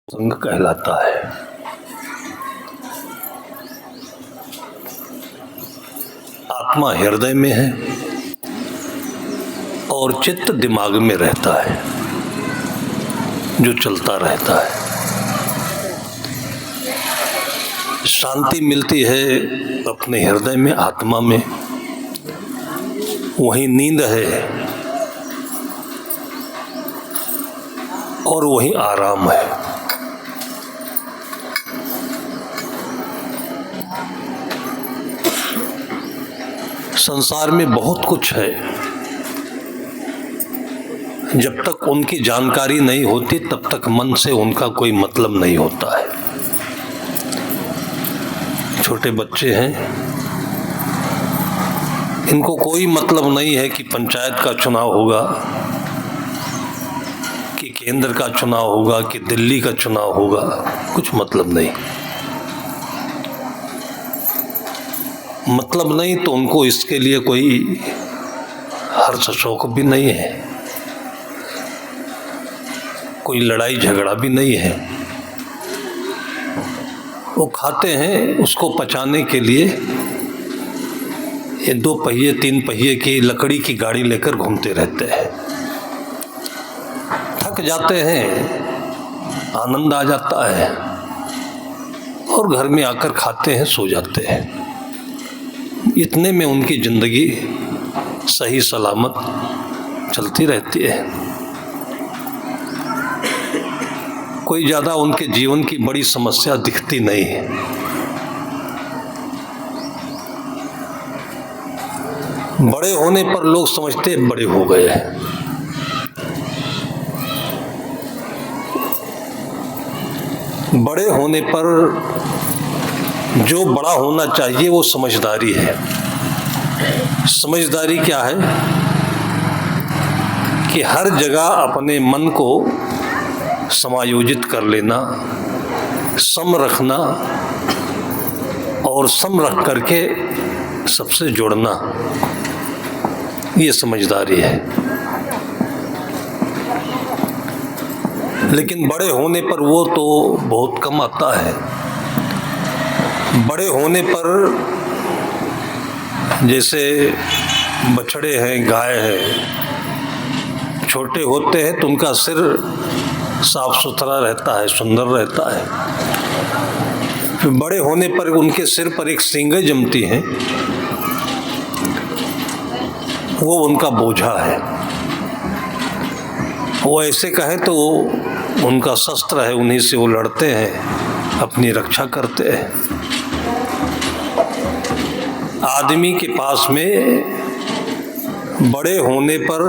संग कहलाता है। आत्मा हृदय में है और चित्त दिमाग में रहता है, जो चलता रहता है। शांति मिलती है अपने हृदय में, आत्मा में, वहीं नींद है और वहीं आराम है। संसार में बहुत कुछ है, जब तक उनकी जानकारी नहीं होती तब तक मन से उनका कोई मतलब नहीं होता है। छोटे बच्चे हैं, इनको कोई मतलब नहीं है कि पंचायत का चुनाव होगा, कि केंद्र का चुनाव होगा, कि दिल्ली का चुनाव होगा, कुछ मतलब नहीं। मतलब नहीं तो उनको इसके लिए कोई हर्ष शौक भी नहीं है, कोई लड़ाई झगड़ा भी नहीं है। वो खाते हैं, उसको पचाने के लिए ये 2 पहिए 3 पहिए की लकड़ी की गाड़ी लेकर घूमते रहते हैं। थक जाते हैं, आनंद आ जाता है और घर में आकर खाते हैं, सो जाते हैं। इतने में उनकी जिंदगी सही सलामत चलती रहती है। कोई ज्यादा उनके जीवन की बड़ी समस्या दिखती नहीं है। बड़े होने पर लोग समझते हैं बड़े हो गए हैं। बड़े होने पर जो बड़ा होना चाहिए वो समझदारी है। समझदारी क्या है कि हर जगह अपने मन को समायोजित कर लेना, सम रखना और सम रख करके सबसे जोड़ना, ये समझदारी है। लेकिन बड़े होने पर वो तो बहुत कम आता है। बड़े होने पर जैसे बछड़े हैं, गाय है, छोटे होते हैं तो उनका सिर साफ सुथरा रहता है, सुंदर रहता है। फिर बड़े होने पर उनके सिर पर एक सींगें जमती हैं, वो उनका बोझा है। वो ऐसे कहे तो उनका शस्त्र है, उन्हीं से वो लड़ते हैं, अपनी रक्षा करते हैं। आदमी के पास में बड़े होने पर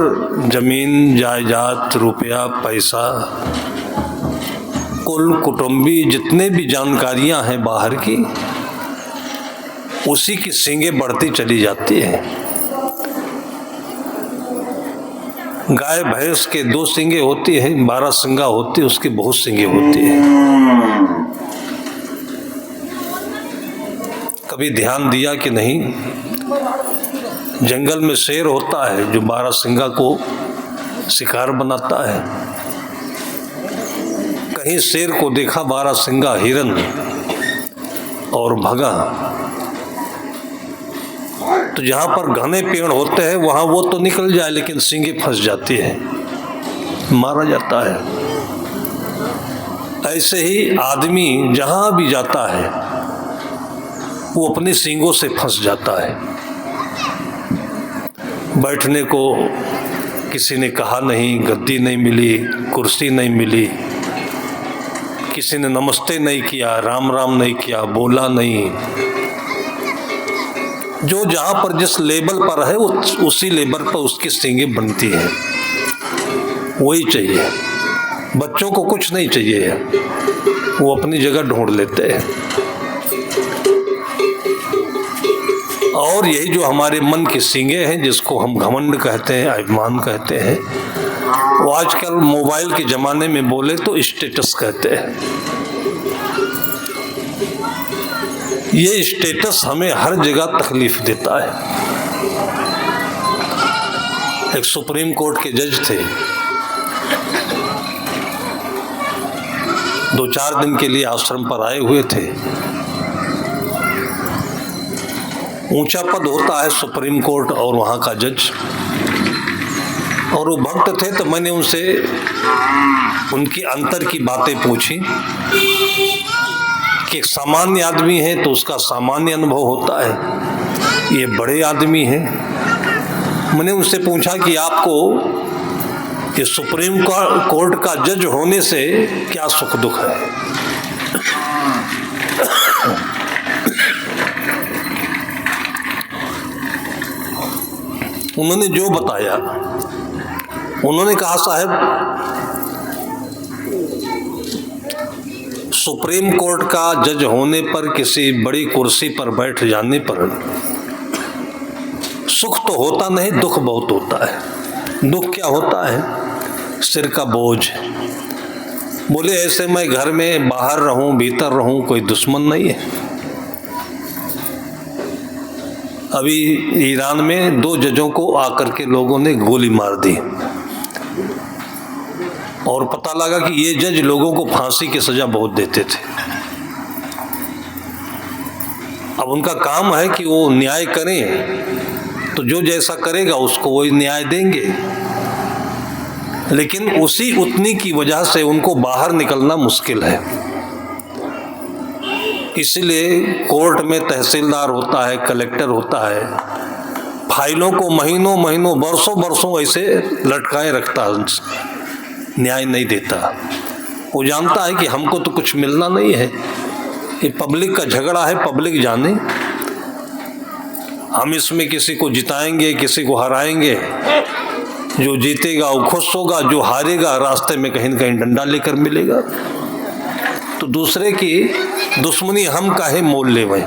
जमीन जायदाद, रुपया, पैसा, कुल कुटुंबी जितने भी जानकारियां हैं बाहर की, उसी की सींगें बढ़ती चली जाती है। गाय भैंस के 2 सींगें होती हैं, 12 सींगा होती है, उसकी बहुत सींगें होती है। कभी ध्यान दिया कि नहीं, जंगल में शेर होता है जो 12 सींगा को शिकार बनाता है। कहीं शेर को देखा 12 सींगा हिरन और भगा, तो जहां पर घने पेड़ होते हैं वहां वो तो निकल जाए लेकिन सींगें फंस जाती है, मारा जाता है। ऐसे ही आदमी जहां भी जाता है वो अपनी सींगों से फंस जाता है। बैठने को किसी ने कहा नहीं, गद्दी नहीं मिली, कुर्सी नहीं मिली, किसी ने नमस्ते नहीं किया, राम राम नहीं किया, बोला नहीं। जो जहां पर जिस लेवल पर है उसी लेवल पर उसकी सींगें बनती हैं, वही चाहिए। बच्चों को कुछ नहीं चाहिए, वो अपनी जगह ढूंढ लेते हैं। और यही जो हमारे मन की सींगें हैं, जिसको हम घमंड कहते हैं, अभिमान कहते हैं, वो आजकल मोबाइल के जमाने में बोले तो स्टेटस कहते हैं। ये स्टेटस हमें हर जगह तकलीफ देता है। एक सुप्रीम कोर्ट के जज थे, 2-4 दिन के लिए आश्रम पर आए हुए थे। ऊंचा पद होता है सुप्रीम कोर्ट और वहाँ का जज, और वो भक्त थे, तो मैंने उनसे उनकी अंतर की बातें पूछी कि एक सामान्य आदमी है तो उसका सामान्य अनुभव होता है, ये बड़े आदमी हैं। मैंने उनसे पूछा कि आपको ये सुप्रीम कोर्ट का जज होने से क्या सुख दुख है? उन्होंने जो बताया, उन्होंने कहा साहब, सुप्रीम कोर्ट का जज होने पर, किसी बड़ी कुर्सी पर बैठ जाने पर सुख तो होता नहीं, दुख बहुत होता है। दुख क्या होता है? सिर का बोझ। बोले ऐसे मैं घर में बाहर रहूं भीतर रहूं कोई दुश्मन नहीं है। अभी ईरान में 2 जजों को आकर के लोगों ने गोली मार दी और पता लगा कि ये जज लोगों को फांसी की सजा बहुत देते थे। अब उनका काम है कि वो न्याय करें, तो जो जैसा करेगा उसको वही न्याय देंगे, लेकिन उसी उतनी की वजह से उनको बाहर निकलना मुश्किल है। इसलिए कोर्ट में तहसीलदार होता है, कलेक्टर होता है, फाइलों को महीनों महीनों बरसों बरसों ऐसे लटकाए रखता है, न्याय नहीं देता। वो जानता है कि हमको तो कुछ मिलना नहीं है, ये पब्लिक का झगड़ा है, पब्लिक जाने, हम इसमें किसी को जिताएंगे किसी को हराएंगे, जो जीतेगा वो खुश होगा, जो हारेगा रास्ते में कहीं न कहीं डंडा लेकर मिलेगा। तो दूसरे की दुश्मनी हम काहे मोल ले वही,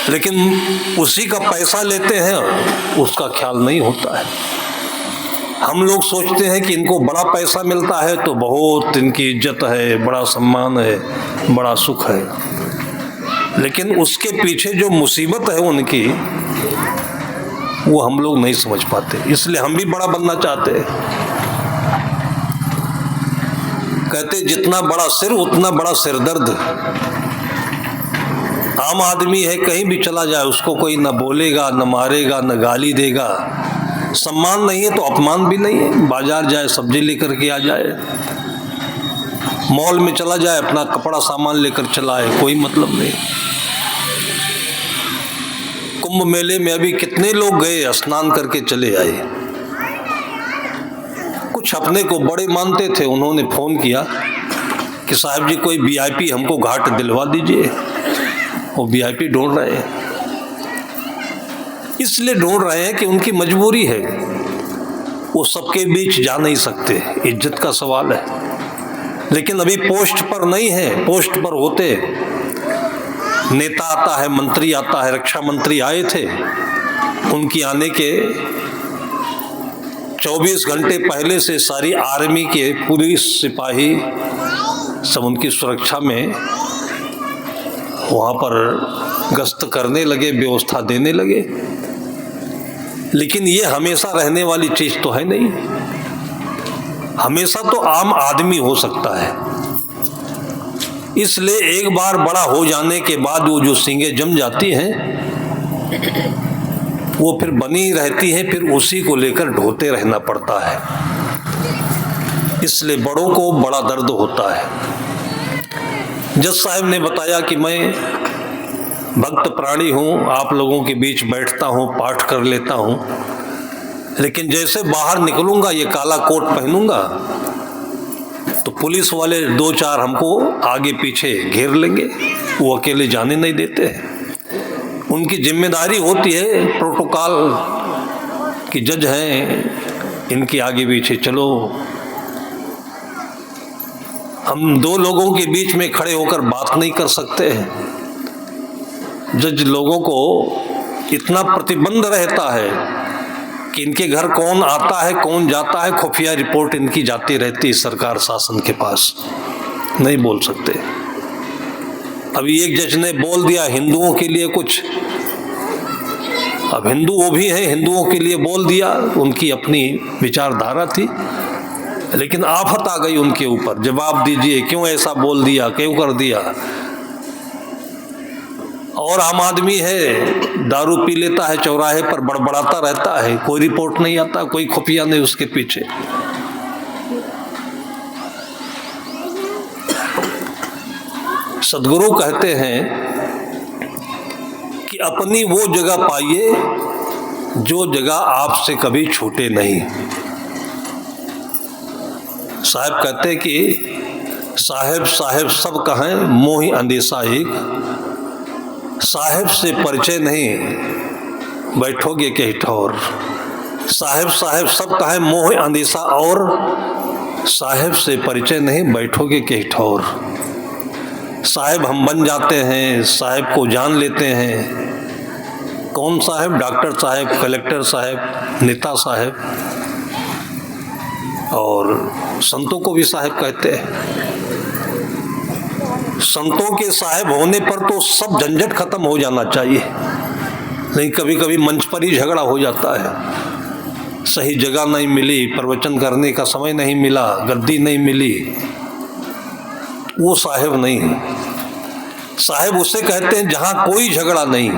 लेकिन उसी का पैसा लेते हैं, उसका ख्याल नहीं होता है। हम लोग सोचते हैं कि इनको बड़ा पैसा मिलता है तो बहुत इनकी इज्जत है, बड़ा सम्मान है, बड़ा सुख है, लेकिन उसके पीछे जो मुसीबत है उनकी, वो हम लोग नहीं समझ पाते। इसलिए हम भी बड़ा बनना चाहते हैं। कहते जितना बड़ा सिर उतना बड़ा सिरदर्द। आम आदमी है, कहीं भी चला जाए उसको कोई न बोलेगा, न मारेगा, न गाली देगा, सम्मान नहीं है तो अपमान भी नहीं है। बाजार जाए सब्जी लेकर के आ जाए, मॉल में चला जाए अपना कपड़ा सामान लेकर चला आए, कोई मतलब नहीं। कुंभ मेले में अभी कितने लोग गए, स्नान करके चले आए। कुछ अपने को बड़े मानते थे, उन्होंने फोन किया कि साहब जी कोई वीआईपी हमको घाट दिलवा दीजिए। वो वीआईपी ढूंढ रहे हैं, इसलिए ढूंढ रहे हैं कि उनकी मजबूरी है, वो सबके बीच जा नहीं सकते, इज्जत का सवाल है। लेकिन अभी पोस्ट पर नहीं है, पोस्ट पर होते नेता आता है, मंत्री आता है, रक्षा मंत्री आए थे, उनकी आने के 24 घंटे पहले से सारी आर्मी के पुलिस सिपाही सब उनकी सुरक्षा में वहाँ पर गश्त करने लगे, व्यवस्था देने लगे। लेकिन ये हमेशा रहने वाली चीज तो है नहीं, हमेशा तो आम आदमी हो सकता है। इसलिए एक बार बड़ा हो जाने के बाद वो जो सींगे जम जाती हैं वो फिर बनी रहती हैं, फिर उसी को लेकर ढोते रहना पड़ता है। इसलिए बड़ों को बड़ा दर्द होता है। जज साहब ने बताया कि मैं भक्त प्राणी हूँ, आप लोगों के बीच बैठता हूँ, पाठ कर लेता हूँ, लेकिन जैसे बाहर निकलूंगा ये काला कोट पहनूंगा तो पुलिस वाले 2-4 हमको आगे पीछे घेर लेंगे, वो अकेले जाने नहीं देते हैं। उनकी जिम्मेदारी होती है, प्रोटोकॉल की जज हैं, इनके आगे पीछे चलो। हम 2 लोगों के बीच में खड़े होकर बात नहीं कर सकते हैं। जज लोगों को इतना प्रतिबंध रहता है कि इनके घर कौन आता है कौन जाता है, खुफिया रिपोर्ट इनकी जाती रहती है सरकार शासन के पास, नहीं बोल सकते। अभी एक जज ने बोल दिया हिंदुओं के लिए कुछ, अब हिंदू वो भी है, हिंदुओं के लिए बोल दिया, उनकी अपनी विचारधारा थी, लेकिन आफत आ गई उनके ऊपर, जवाब दीजिए क्यों ऐसा बोल दिया, क्यों कर दिया। और आम आदमी है, दारू पी लेता है, चौराहे पर बड़बड़ाता रहता है, कोई रिपोर्ट नहीं आता, कोई खुफिया नहीं उसके पीछे। सदगुरु कहते हैं कि अपनी वो जगह पाइए जो जगह आपसे कभी छूटे नहीं। साहब कहते कि साहेब साहेब सब कहें मोहि अंदेशा एक, साहेब से परिचय नहीं बैठोगे के ठौर। साहेब साहेब सब कहें मोह अंदेशा और, साहेब से परिचय नहीं बैठोगे के ठौर। साहेब हम बन जाते हैं, साहेब को जान लेते हैं। कौन साहेब? डॉक्टर साहेब, कलेक्टर साहेब, नेता साहेब, और संतों को भी साहेब कहते हैं। संतों के साहेब होने पर तो सब झंझट खत्म हो जाना चाहिए, नहीं कभी कभी मंच पर ही झगड़ा हो जाता है। सही जगह नहीं मिली, प्रवचन करने का समय नहीं मिला, गद्दी नहीं मिली, वो साहेब नहीं है। साहेब उसे कहते हैं जहां कोई झगड़ा नहीं,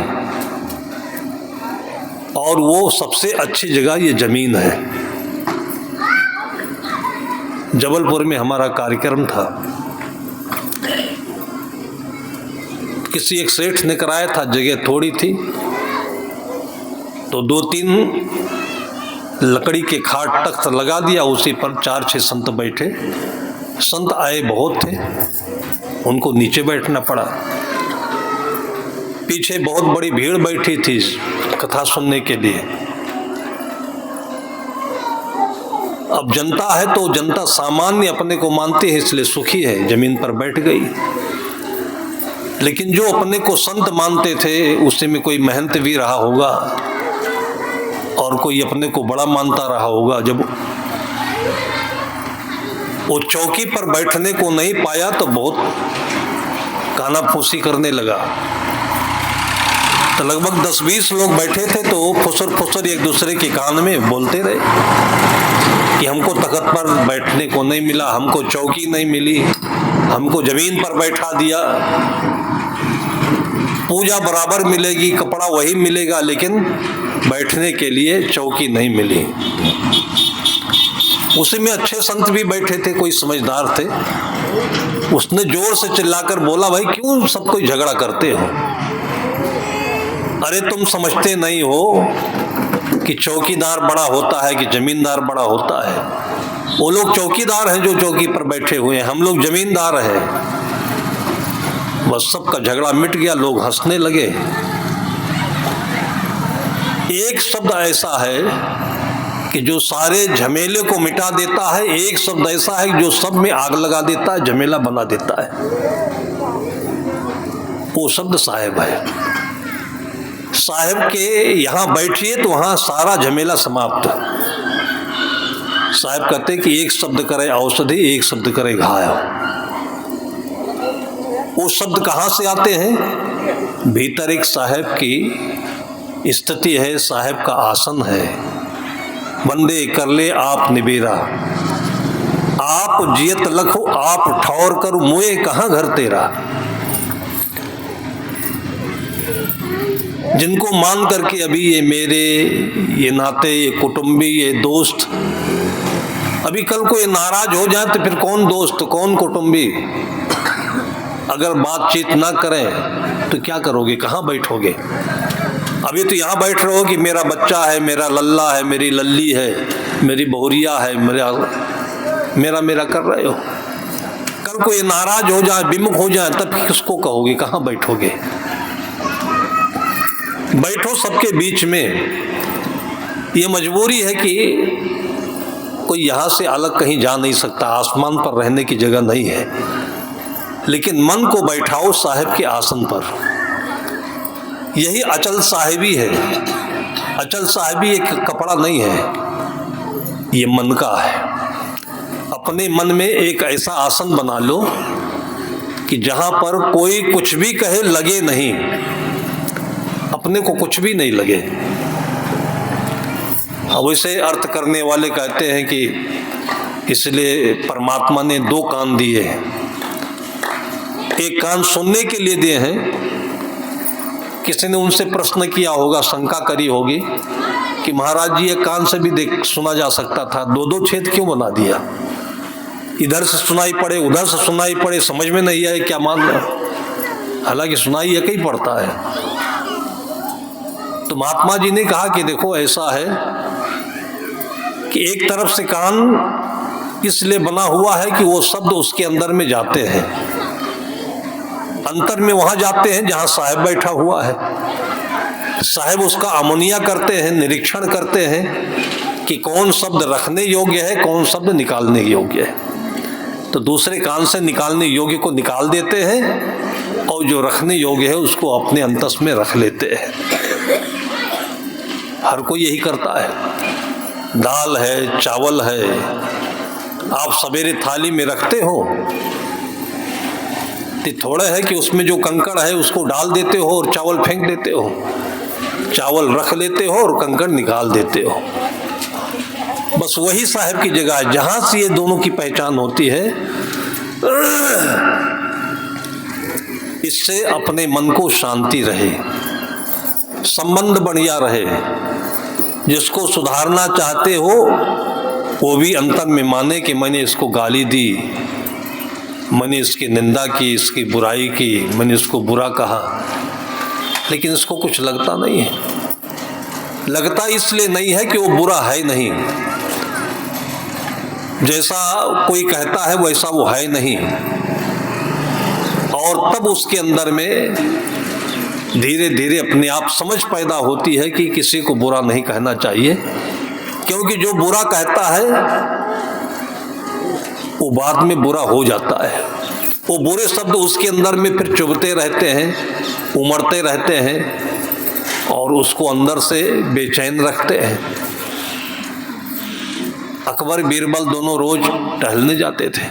और वो सबसे अच्छी जगह ये जमीन है। जबलपुर में हमारा कार्यक्रम था, किसी एक सेठ ने कराया था, जगह थोड़ी थी, तो 2-3 लकड़ी के खाट तख्त लगा दिया, उसी पर 4-6 संत बैठे। संत आए बहुत थे, उनको नीचे बैठना पड़ा। पीछे बहुत बड़ी भीड़ बैठी थी कथा सुनने के लिए। अब जनता है तो जनता सामान्य अपने को मानती है, इसलिए सुखी है, जमीन पर बैठ गई। लेकिन जो अपने को संत मानते थे, उसी में कोई महंत भी रहा होगा और कोई अपने को बड़ा मानता रहा होगा। जब वो चौकी पर बैठने को नहीं पाया तो बहुत कानाफूसी करने लगा। तो लगभग 10-20 लोग बैठे थे, तो फुसर फुसर एक दूसरे के कान में बोलते रहे कि हमको तख्त पर बैठने को नहीं मिला, हमको चौकी नहीं मिली, हमको जमीन पर बैठा दिया। पूजा बराबर मिलेगी, कपड़ा वही मिलेगा, लेकिन बैठने के लिए चौकी नहीं मिली। उसी में अच्छे संत भी बैठे थे, कोई समझदार थे। उसने जोर से चिल्लाकर बोला, भाई क्यों सब कोई झगड़ा करते हो? अरे तुम समझते नहीं हो कि चौकीदार बड़ा होता है कि जमींदार बड़ा होता है। वो लोग चौकीदार हैं जो चौकी पर बैठे हुए हैं, हम लोग जमींदार हैं। बस सबका झगड़ा मिट गया, लोग हंसने लगे। एक शब्द ऐसा है कि जो सारे झमेले को मिटा देता है, एक शब्द ऐसा है जो सब में आग लगा देता है, झमेला बना देता है। वो शब्द साहेब है। साहेब के यहां बैठिए तो वहां सारा झमेला समाप्त। साहेब कहते कि एक शब्द करे औषधि, एक शब्द करे घायल। वो शब्द कहां से आते हैं? भीतर एक साहेब की स्थिति है, साहेब का आसन है। बंदे कर ले आप निबेरा, आप जियत लखो आप ठौर कर, मुए कहां घर तेरा। जिनको मान करके अभी ये मेरे, ये नाते, ये कुटुंबी, ये दोस्त, अभी कल को ये नाराज हो जाए तो फिर कौन दोस्त, कौन कुटुंबी? अगर बातचीत ना करें तो क्या करोगे, कहाँ बैठोगे? अभी तो यहाँ बैठ रहे हो कि मेरा बच्चा है, मेरा लल्ला है, मेरी लल्ली है, मेरी बहुरिया है, मेरा मेरा कर रहे हो। कल को ये नाराज हो जाए, विमुख हो जाए, तब किसको कहोगे, कहाँ बैठोगे? बैठो सबके बीच में। ये मजबूरी है कि कोई यहाँ से अलग कहीं जा नहीं सकता, आसमान पर रहने की जगह नहीं है। लेकिन मन को बैठाओ साहिब के आसन पर। यही अचल साहिबी है। अचल साहिबी एक कपड़ा नहीं है, ये मन का है। अपने मन में एक ऐसा आसन बना लो कि जहां पर कोई कुछ भी कहे लगे नहीं, अपने को कुछ भी नहीं लगे। अब इसे अर्थ करने वाले कहते हैं कि इसलिए परमात्मा ने दो कान दिए हैं। एक कान सुनने के लिए दिए हैं। किसी ने उनसे प्रश्न किया होगा, शंका करी होगी कि महाराज जी एक कान से भी देख सुना जा सकता था, दो दो छेद क्यों बना दिया? इधर से सुनाई पड़े उधर से सुनाई पड़े, समझ में नहीं आए क्या मान रहे? हालांकि सुनाई एक ही पड़ता है। तो महात्मा जी ने कहा कि देखो ऐसा है कि एक तरफ से कान इसलिए बना हुआ है कि वो शब्द उसके अंदर में जाते हैं, अंतर में वहां जाते हैं जहां साहेब बैठा हुआ है। साहेब उसका अमोनिया करते हैं, निरीक्षण करते हैं कि कौन शब्द रखने योग्य है, कौन शब्द निकालने योग्य है। तो दूसरे कान से निकालने योग्य को निकाल देते हैं और जो रखने योग्य है उसको अपने अंतस में रख लेते हैं। हर कोई यही करता है। दाल है, चावल है, आप सवेरे थाली में रखते हो तो थोड़ा है कि उसमें जो कंकड़ है उसको डाल देते हो और चावल फेंक देते हो, चावल रख लेते हो और कंकड़ निकाल देते हो। बस वही साहब की जगह है जहां से ये दोनों की पहचान होती है। इससे अपने मन को शांति रहे, संबंध बढ़िया रहे। जिसको सुधारना चाहते हो वो भी अंतर में माने कि मैंने इसको गाली दी, मैंने इसकी निंदा की, इसकी बुराई की, मैंने इसको बुरा कहा, लेकिन इसको कुछ लगता नहीं है। लगता इसलिए नहीं है कि वो बुरा है नहीं, जैसा कोई कहता है वैसा वो है नहीं। और तब उसके अंदर में धीरे धीरे अपने आप समझ पैदा होती है कि किसी को बुरा नहीं कहना चाहिए, क्योंकि जो बुरा कहता है वो बाद में बुरा हो जाता है। वो बुरे शब्द उसके अंदर में फिर चुभते रहते हैं, उमड़ते रहते हैं और उसको अंदर से बेचैन रखते हैं। अकबर बीरबल दोनों रोज टहलने जाते थे।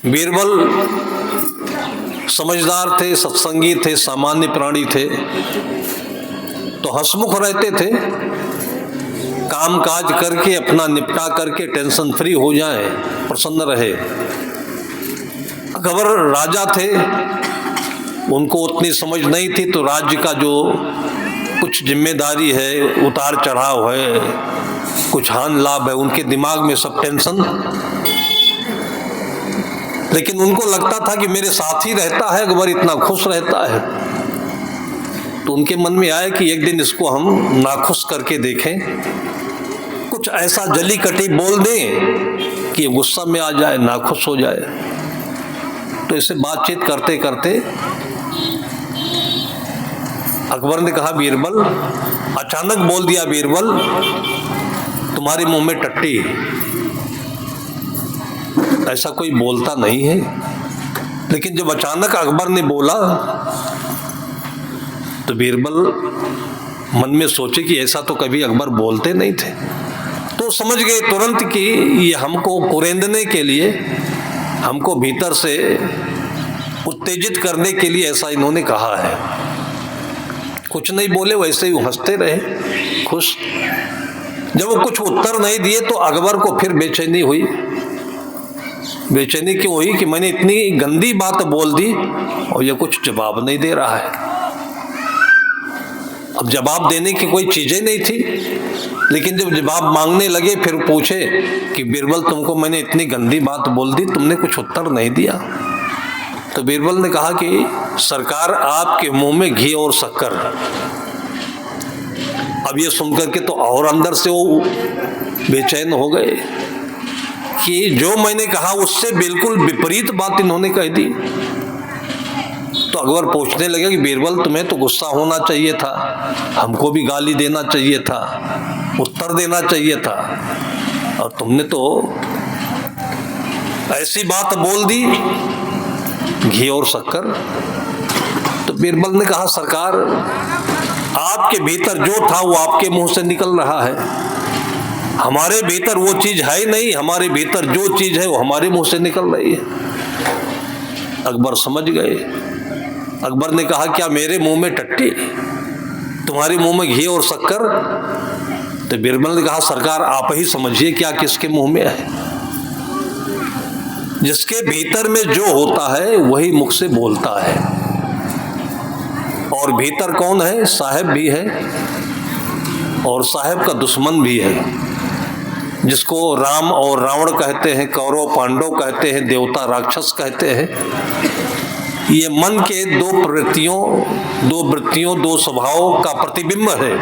बीरबल समझदार थे, सत्संगी थे, सामान्य प्राणी थे, तो हंसमुख रहते थे। काम काज करके अपना निपटा करके टेंशन फ्री हो जाए, प्रसन्न रहे। अकबर राजा थे, उनको उतनी समझ नहीं थी, तो राज्य का जो कुछ जिम्मेदारी है, उतार चढ़ाव है, कुछ हानि लाभ है, उनके दिमाग में सब टेंशन। लेकिन उनको लगता था कि मेरे साथ ही रहता है, अकबर इतना खुश रहता है। तो उनके मन में आया कि एक दिन इसको हम नाखुश करके देखें, कुछ ऐसा जली कटी बोल दें कि गुस्सा में आ जाए, नाखुश हो जाए। तो इसे बातचीत करते करते अकबर ने कहा, बीरबल, अचानक बोल दिया बीरबल, तुम्हारे मुंह में टट्टी। ऐसा कोई बोलता नहीं है, लेकिन जब अचानक अकबर ने बोला तो बीरबल मन में सोचे कि ऐसा तो कभी अकबर बोलते नहीं थे। तो समझ गए तुरंत कि ये हमको कुरेंदने के लिए, हमको भीतर से उत्तेजित करने के लिए ऐसा इन्होंने कहा है। कुछ नहीं बोले, वैसे ही हंसते रहे, खुश। जब वो कुछ उत्तर नहीं दिए तो अकबर को फिर बेचैनी हुई। बेचैनी क्यों हुई कि मैंने इतनी गंदी बात बोल दी और ये कुछ जवाब नहीं दे रहा है। अब जवाब देने की कोई चीजें नहीं थी, लेकिन जब जवाब मांगने लगे फिर पूछे कि बीरबल, तुमको मैंने इतनी गंदी बात बोल दी, तुमने कुछ उत्तर नहीं दिया। तो बीरबल ने कहा कि सरकार, आपके मुंह में घी और शक्कर। अब ये सुनकर के तो और अंदर से वो बेचैन हो गए कि जो मैंने कहा उससे बिल्कुल विपरीत बात इन्होंने कह दी। तो अकबर पूछने लगे कि बीरबल, तुम्हें तो गुस्सा होना चाहिए था, हमको भी गाली देना चाहिए था, उत्तर देना चाहिए था, और तुमने तो ऐसी बात बोल दी, घी और शक्कर। तो बीरबल ने कहा, सरकार, आपके भीतर जो था वो आपके मुंह से निकल रहा है, हमारे भीतर वो चीज है ही नहीं, हमारे भीतर जो चीज है वो हमारे मुंह से निकल रही है। अकबर समझ गए। अकबर ने कहा, क्या मेरे मुंह में टट्टी, तुम्हारे मुंह में घी और शक्कर? तो बिरबल ने कहा सरकार आप ही समझिए क्या किसके मुंह में है। जिसके भीतर में जो होता है वही मुख से बोलता है। और भीतर कौन है? साहेब भी है और साहेब का दुश्मन भी है, जिसको राम और रावण कहते हैं, कौरव पांडव कहते हैं, देवता राक्षस कहते हैं। ये मन के दो वृत्तियों, दो स्वभावों का प्रतिबिंब है।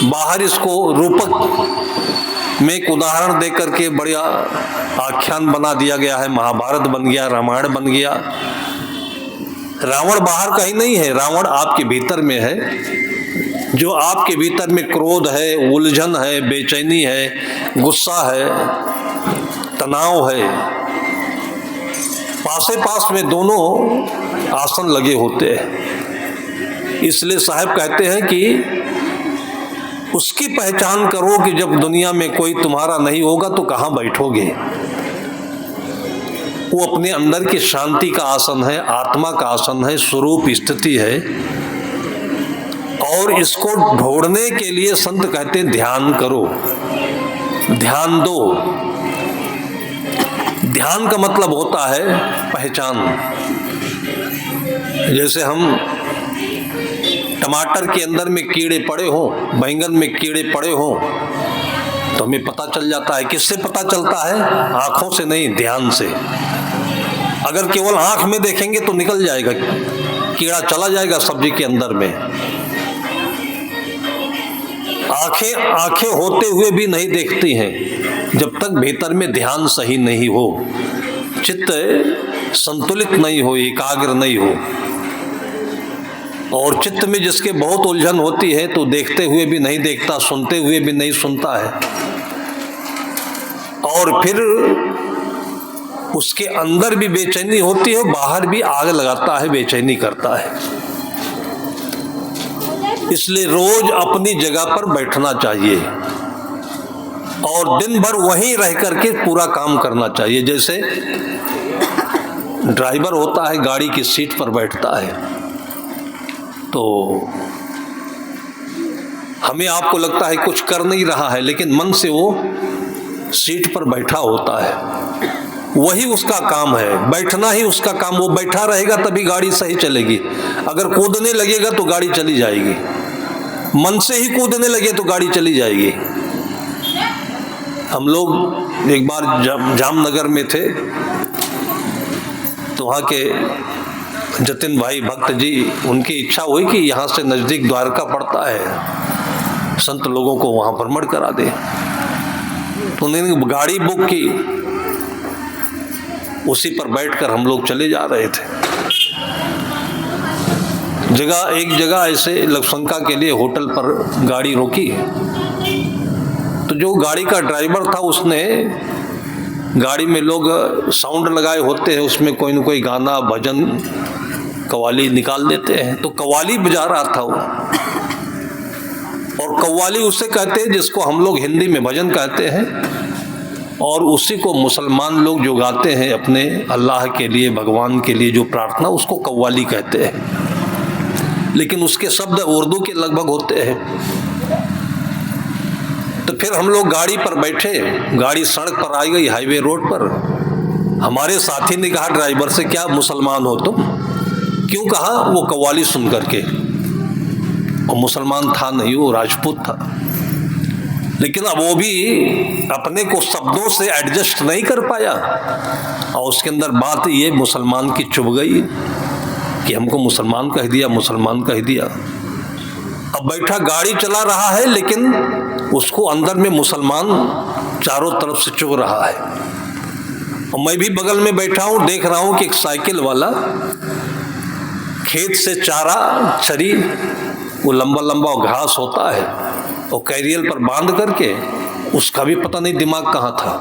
बाहर इसको रूपक में एक उदाहरण देकर के बढ़िया आख्यान बना दिया गया है, महाभारत बन गया, रामायण बन गया। रावण बाहर कहीं नहीं है, रावण आपके भीतर में है। जो आपके भीतर में क्रोध है, उलझन है, बेचैनी है, गुस्सा है, तनाव है, पासे पास में दोनों आसन लगे होते हैं। इसलिए साहब कहते हैं कि उसकी पहचान करो कि जब दुनिया में कोई तुम्हारा नहीं होगा तो कहाँ बैठोगे। वो अपने अंदर की शांति का आसन है, आत्मा का आसन है, स्वरूप स्थिति है। और इसको ढूंढने के लिए संत कहते हैं ध्यान करो, ध्यान दो। ध्यान का मतलब होता है पहचान। जैसे हम टमाटर के अंदर में कीड़े पड़े हों, बैंगन में कीड़े पड़े हों, तो हमें पता चल जाता है। किससे पता चलता है? आंखों से नहीं, ध्यान से। अगर केवल आंख में देखेंगे तो निकल जाएगा, कीड़ा चला जाएगा सब्जी के अंदर में। आंखें होते हुए भी नहीं देखती हैं जब तक भीतर में ध्यान सही नहीं हो, चित्त संतुलित नहीं हो, एकाग्र नहीं हो। और चित्त में जिसके बहुत उलझन होती है तो देखते हुए भी नहीं देखता, सुनते हुए भी नहीं सुनता है, और फिर उसके अंदर भी बेचैनी होती है, बाहर भी आग लगाता है, बेचैनी करता है। इसलिए रोज अपनी जगह पर बैठना चाहिए और दिन भर वहीं रह करके पूरा काम करना चाहिए। जैसे ड्राइवर होता है, गाड़ी की सीट पर बैठता है, तो हमें आपको लगता है कुछ कर नहीं रहा है, लेकिन मन से वो सीट पर बैठा होता है। वही उसका काम है, बैठना ही उसका काम। वो बैठा रहेगा तभी गाड़ी सही चलेगी। अगर कूदने लगेगा तो गाड़ी चली जाएगी, मन से ही कूदने लगे तो गाड़ी चली जाएगी। हम लोग एक बार जामनगर में थे, तो वहाँ के जतिन भाई भक्त जी, उनकी इच्छा हुई कि यहाँ से नज़दीक द्वारका पड़ता है, संत लोगों को वहाँ भ्रमण करा दे। तो उन्होंने गाड़ी बुक की, उसी पर बैठकर हम लोग चले जा रहे थे। एक जगह ऐसे लक्षशंका के लिए होटल पर गाड़ी रोकी, तो जो गाड़ी का ड्राइवर था उसने, गाड़ी में लोग साउंड लगाए होते हैं, उसमें कोई न कोई गाना, भजन, कव्वाली निकाल देते हैं, तो कव्वाली बजा रहा था वो। और कव्वाली उसे कहते हैं जिसको हम लोग हिंदी में भजन कहते हैं, और उसी को मुसलमान लोग जो गाते हैं अपने अल्लाह के लिए, भगवान के लिए जो प्रार्थना, उसको कव्वाली कहते हैं। लेकिन उसके शब्द उर्दू के लगभग होते हैं। तो फिर हम लोग गाड़ी पर बैठे, गाड़ी सड़क पर आ गई, हाईवे रोड पर। हमारे साथी ने कहा ड्राइवर से, क्या मुसलमान हो तुम? क्यों? कहा वो कव्वाली सुन करके। और मुसलमान था नहीं, वो राजपूत था। लेकिन अब वो भी अपने को शब्दों से एडजस्ट नहीं कर पाया, और उसके अंदर बात ये मुसलमान की चुभ गई कि हमको मुसलमान कह दिया, मुसलमान कह दिया। अब बैठा गाड़ी चला रहा है, लेकिन उसको अंदर में मुसलमान चारों तरफ से चुभ रहा है। और मैं भी बगल में बैठा हूँ, देख रहा हूँ कि एक साइकिल वाला खेत से चारा चरी, वो लंबा लंबा घास होता है, और कैरियल पर बांध करके, उसका भी पता नहीं दिमाग कहाँ था।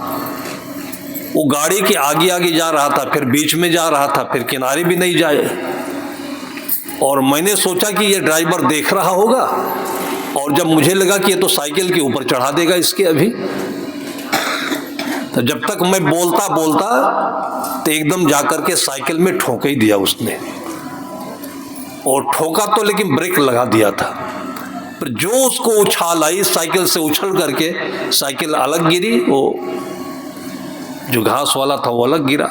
वो गाड़ी के आगे आगे जा रहा था, फिर बीच में जा रहा था, फिर किनारे भी नहीं जाए। और मैंने सोचा कि ये ड्राइवर देख रहा होगा, और जब मुझे लगा कि ये तो साइकिल के ऊपर चढ़ा देगा इसके अभी, तो जब तक मैं बोलता तो एकदम जाकर के साइकिल में ठोक ही दिया उसने। और ठोका तो, लेकिन ब्रेक लगा दिया था। पर जो उसको उछाल आई साइकिल से, उछल करके साइकिल अलग गिरी, वो जो घास वाला था वो अलग गिरा।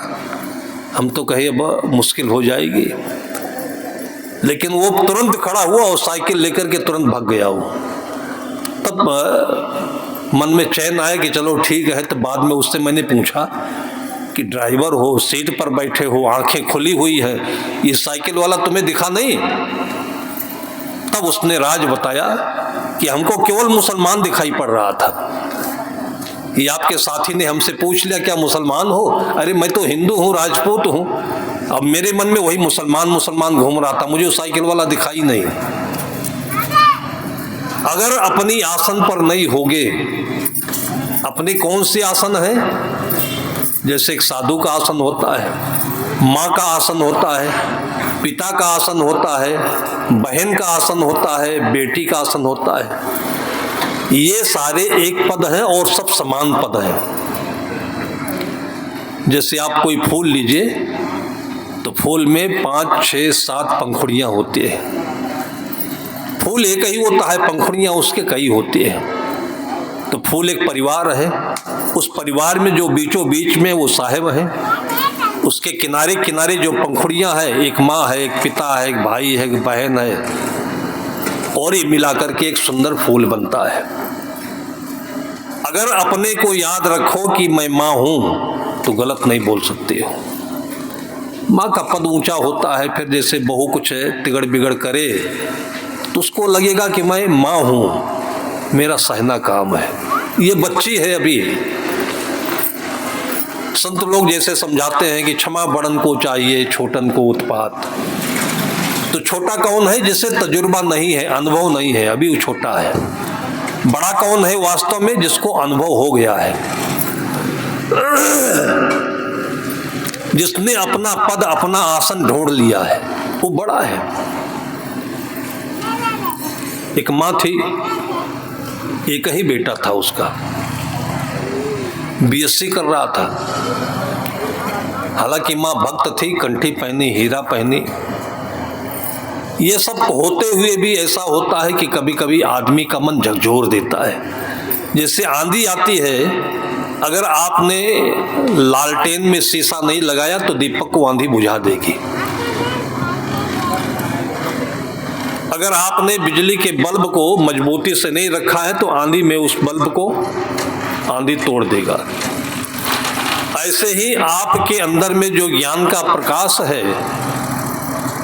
हम तो कहे अब मुश्किल हो जाएगी, लेकिन वो तुरंत खड़ा हुआ और साइकिल लेकर के तुरंत भाग गया वो। तब मन में चैन आया कि चलो ठीक है। तो बाद में उससे मैंने पूछा कि ड्राइवर हो, सीट पर बैठे हो, आंखें खुली हुई है, ये साइकिल वाला तुम्हें दिखा नहीं? तब उसने राज बताया कि हमको केवल मुसलमान दिखाई पड़ रहा था। ये आपके साथी ने हमसे पूछ लिया क्या मुसलमान हो? अरे मैं तो हिंदू हूँ, राजपूत हूँ। अब मेरे मन में वही मुसलमान मुसलमान घूम रहा था, मुझे साइकिल वाला दिखाई नहीं। अगर अपनी आसन पर नहीं होगे, अपने कौन से आसन है? जैसे एक साधु का आसन होता है, माँ का आसन होता है, पिता का आसन होता है, बहन का आसन होता है, बेटी का आसन होता है। ये सारे एक पद हैं और सब समान पद हैं। जैसे आप कोई फूल लीजिए तो फूल में 5, 6, 7 पंखुड़ियां होती है। फूल एक ही होता है, पंखुड़ियां उसके कई होती है। तो फूल एक परिवार है, उस परिवार में जो बीचों बीच में वो साहिब है, उसके किनारे किनारे जो पंखुड़ियां हैं, एक माँ है, एक पिता है, एक भाई है, एक बहन है, और ये मिलाकर के एक सुंदर फूल बनता है। अगर अपने को याद रखो कि मैं माँ हूं तो गलत नहीं बोल सकते हो। माँ का पद ऊंचा होता है, फिर जैसे बहू कुछ तिगड़ बिगड़ करे तो उसको लगेगा कि मैं माँ हूं, मेरा सहना काम है, ये बच्ची है अभी। संत लोग जैसे समझाते हैं कि क्षमा बड़न को चाहिए, छोटन को उत्पात। तो छोटा कौन है? जिससे तजुर्बा नहीं है, अनुभव नहीं है, अभी वो छोटा है। बड़ा कौन है वास्तव में? जिसको अनुभव हो गया है, जिसने अपना पद अपना आसन ढूंढ लिया है, वो बड़ा है। एक माँ थी, एक ही बेटा था उसका, बीएससी कर रहा था। हालांकि माँ भक्त थी, कंठी पहनी, हीरा पहनी। ये सब होते हुए भी ऐसा होता है कि कभी कभी आदमी का मन झकझोर देता है। जैसे आंधी आती है, अगर आपने लालटेन में शीशा नहीं लगाया तो दीपक को आंधी बुझा देगी। अगर आपने बिजली के बल्ब को मजबूती से नहीं रखा है तो आंधी में उस बल्ब को आंधी तोड़ देगा। ऐसे ही आपके अंदर में जो ज्ञान का प्रकाश है,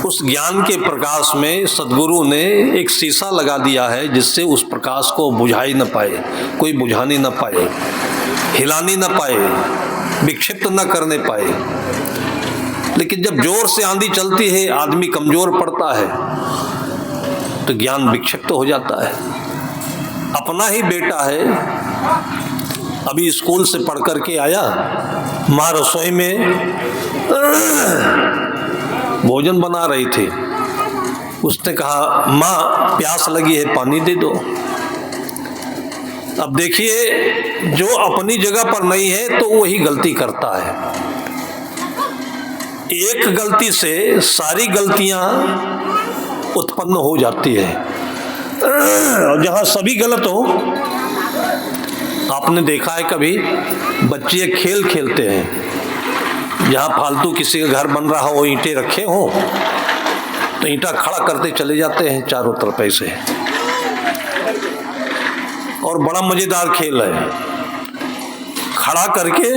उस ज्ञान के प्रकाश में सद्गुरु ने एक शीशा लगा दिया है, जिससे उस प्रकाश को बुझा ही न पाए, कोई बुझाने न पाए, हिलाने न पाए, विक्षिप्त न करने पाए। लेकिन जब जोर से आंधी चलती है, आदमी कमजोर पड़ता है, तो ज्ञान विक्षिप्त हो जाता है। अपना ही बेटा है, अभी स्कूल से पढ़ करके आया, माँ रसोई में भोजन बना रही थी। उसने कहा माँ प्यास लगी है, पानी दे दो। अब देखिए, जो अपनी जगह पर नहीं है तो वही गलती करता है। एक गलती से सारी गलतियां उत्पन्न हो जाती है। जहां सभी गलत हो, आपने देखा है कभी बच्चे खेल खेलते हैं, जहाँ फालतू किसी का घर बन रहा हो, ईंटें रखे हो तो ईंटा खड़ा करते चले जाते हैं चारों तरफ ऐसे, और बड़ा मजेदार खेल है। खड़ा करके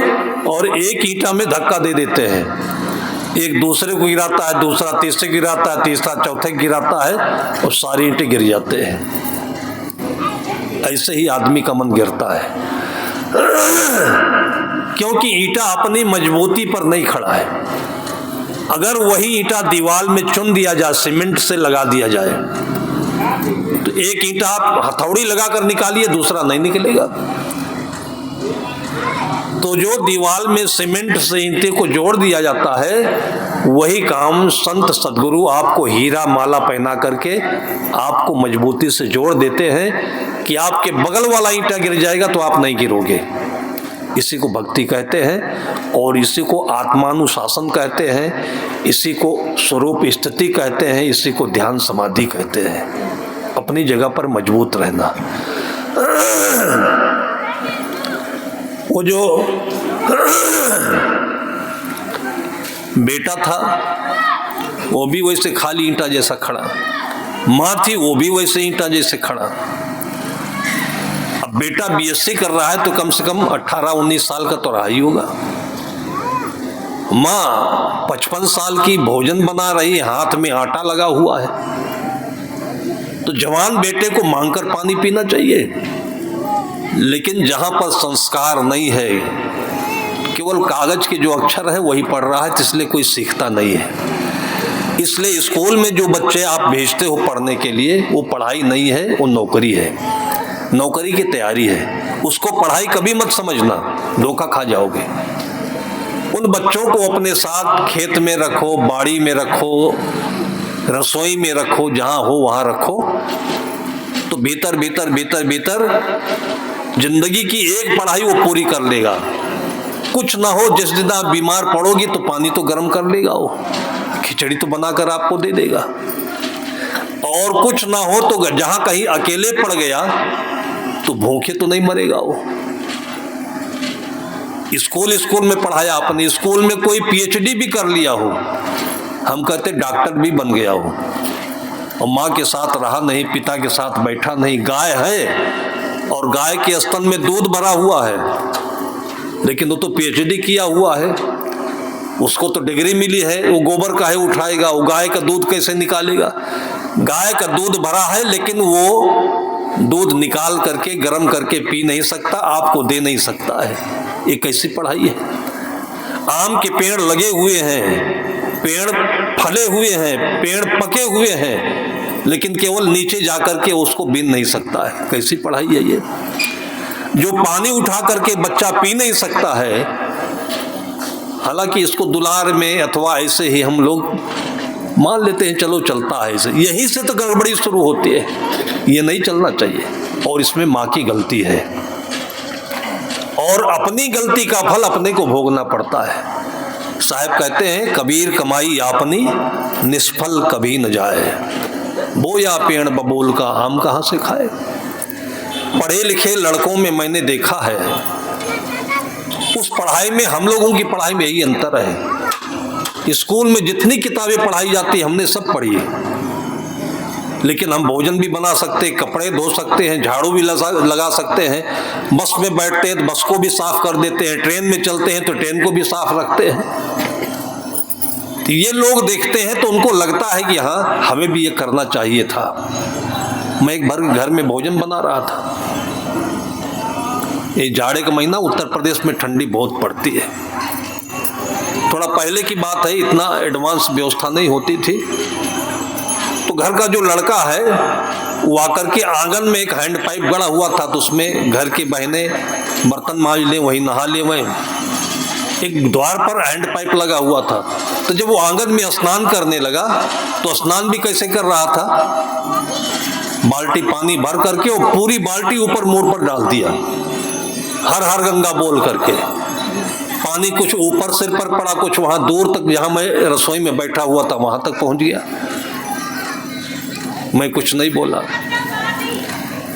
और एक ईंटा में धक्का दे देते हैं, एक दूसरे को गिराता है, दूसरा तीसरे गिराता है, तीसरा चौथे गिराता है, और सारी ईंटें गिर जाते हैं। ऐसे ही आदमी का मन गिरता है, क्योंकि ईंटा अपनी मजबूती पर नहीं खड़ा है। अगर वही ईंटा दीवार में चुन दिया जाए, सीमेंट से लगा दिया जाए, तो एक ईंटा आप हथौड़ी लगाकर निकालिए, दूसरा नहीं निकलेगा। तो जो दीवार में सीमेंट से ईंटे को जोड़ दिया जाता है, वही काम संत सद्गुरु आपको हीरा माला पहना करके आपको मजबूती से जोड़ देते हैं कि आपके बगल वाला ईंटा गिर जाएगा तो आप नहीं गिरोगे। इसी को भक्ति कहते हैं, और इसी को आत्मानुशासन कहते हैं, इसी को स्वरूप स्थिति कहते हैं, इसी को ध्यान समाधि कहते हैं। अपनी जगह पर मजबूत रहना। वो जो बेटा था वो भी वैसे खाली ईंटा जैसा खड़ा, माँ थी वो भी वैसे ईंटा जैसे खड़ा। अब बेटा बीएससी कर रहा है तो कम से कम 18-19 साल का तो रहा ही होगा। माँ 55 साल की भोजन बना रही, हाथ में आटा लगा हुआ है, तो जवान बेटे को मांगकर पानी पीना चाहिए। लेकिन जहां पर संस्कार नहीं है, केवल कागज के जो अक्षर है वही पढ़ रहा है, तो इसलिए कोई सीखता नहीं है। इसलिए स्कूल में जो बच्चे आप भेजते हो पढ़ने के लिए, वो पढ़ाई नहीं है, वो नौकरी है, नौकरी की तैयारी है। उसको पढ़ाई कभी मत समझना, धोखा खा जाओगे। उन बच्चों को अपने साथ खेत में रखो, बाड़ी में रखो, रसोई में रखो, जहां हो वहां रखो, तो भीतर भीतर भीतर भीतर जिंदगी की एक पढ़ाई वो पूरी कर लेगा। कुछ ना हो, जिस दिन आप बीमार पड़ोगी तो पानी तो गर्म कर लेगा, वो खिचड़ी तो बनाकर आपको दे देगा। और कुछ ना हो तो जहां कहीं अकेले पड़ गया तो भूखे तो नहीं मरेगा वो। स्कूल में पढ़ाया आपने, स्कूल में कोई पीएचडी भी कर लिया हो, हम कहते डॉक्टर भी बन गया हो, और माँ के साथ रहा नहीं, पिता के साथ बैठा नहीं। गाय है और गाय के स्तन में दूध भरा हुआ है, लेकिन वो तो पीएचडी किया हुआ है, उसको तो डिग्री मिली है, वो गोबर काहे उठाएगा, वो गाय का दूध कैसे निकालेगा। गाय का दूध भरा है लेकिन वो दूध निकाल करके गर्म करके पी नहीं सकता, आपको दे नहीं सकता है। ये कैसी पढ़ाई है। आम के पेड़ लगे हुए हैं, पेड़ फले हुए हैं, पेड़ पके हुए हैं, लेकिन केवल नीचे जाकर के उसको बीन नहीं सकता है। कैसी पढ़ाई है ये। जो पानी उठा करके बच्चा पी नहीं सकता है, हालांकि इसको दुलार में अथवा ऐसे ही हम लोग मान लेते हैं, चलो चलता है, इसे यहीं से तो गड़बड़ी शुरू होती है। ये नहीं चलना चाहिए, और इसमें माँ की गलती है, और अपनी गलती का फल अपने को भोगना पड़ता है। साहब कहते हैं, कबीर कमाई आपनी निष्फल कभी न जाए, बोया पेड़ बबूल का आम कहाँ से खाए। पढ़े लिखे लड़कों में मैंने देखा है, उस पढ़ाई में हम लोगों की पढ़ाई में यही अंतर है। स्कूल में जितनी किताबें पढ़ाई जाती है हमने सब पढ़ी है, लेकिन हम भोजन भी बना सकते हैं, कपड़े धो सकते हैं, झाड़ू भी लगा सकते हैं, बस में बैठते हैं तो बस को भी साफ कर देते हैं, ट्रेन में चलते हैं तो ट्रेन को भी साफ रखते हैं। तो ये लोग देखते हैं तो उनको लगता है कि हाँ हमें भी ये करना चाहिए था। मैं एक बार घर में भोजन बना रहा था, ये जाड़े का महीना, उत्तर प्रदेश में ठंडी बहुत पड़ती है। थोड़ा पहले की बात है, इतना एडवांस व्यवस्था नहीं होती थी, तो घर का जो लड़का है वो आकर के आंगन में एक हैंड पाइप गड़ा हुआ था, तो उसमें घर की बहनें बर्तन मांज लें, वहीं नहा ले, वहीं एक द्वार पर हैंड पाइप लगा हुआ था। तो जब वो आंगन में स्नान करने लगा तो स्नान भी कैसे कर रहा था, बाल्टी पानी भर करके और पूरी बाल्टी ऊपर मोड़ पर डाल दिया, हर हर गंगा बोल करके। पानी कुछ ऊपर सिर पर पड़ा, कुछ वहां दूर तक, जहां मैं रसोई में बैठा हुआ था वहां तक पहुंच गया। मैं कुछ नहीं बोला।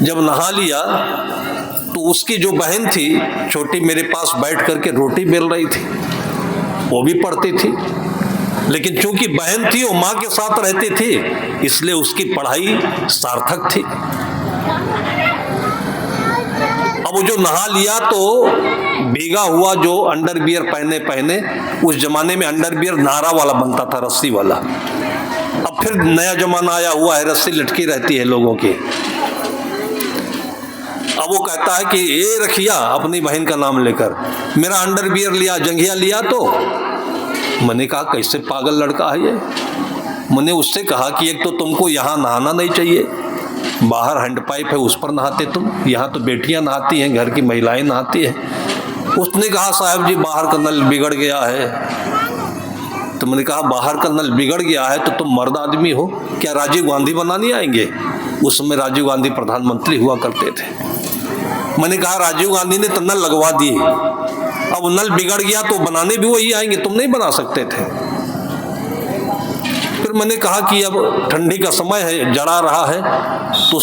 जब नहा लिया तो उसकी जो बहन थी छोटी, मेरे पास बैठ करके रोटी बेल रही थी, वो भी पढ़ती थी, लेकिन चूंकि बहन थी वो माँ के साथ रहती थी, इसलिए उसकी पढ़ाई सार्थक थी। अब वो जो नहा लिया तो भीगा हुआ जो अंडरवियर पहने, उस जमाने में अंडरवियर नारा वाला बनता था, रस्सी वाला। अब फिर नया जमाना आया हुआ है, रस्सी लटकी रहती है लोगों की। अब वो कहता है कि ये रखिया, अपनी बहन का नाम लेकर, मेरा अंडरवियर लिया, जंघिया लिया। तो मैंने कहा कैसे पागल लड़का है ये। मैंने उससे कहा कि एक तो तुमको यहाँ नहाना नहीं चाहिए, बाहर हैंड पाइप है उस पर नहाते तुम, यहाँ तो बेटियां नहाती हैं, घर की महिलाएं नहाती हैं। उसने कहा साहब जी बाहर का नल बिगड़ गया है। तो मैंने कहा बाहर का नल बिगड़ गया है तो तुम मर्द आदमी हो, क्या राजीव गांधी बनाने आएंगे। उस समय राजीव गांधी प्रधानमंत्री हुआ करते थे। मैंने कहा राजीव गांधी ने तो नल लगवा दिए, अब नल बिगड़ गया तो बनाने भी वही आएंगे, तुम नहीं बना सकते थे। फिर मैंने कहा कि अब ठंडी का समय है, जड़ा रहा है, तो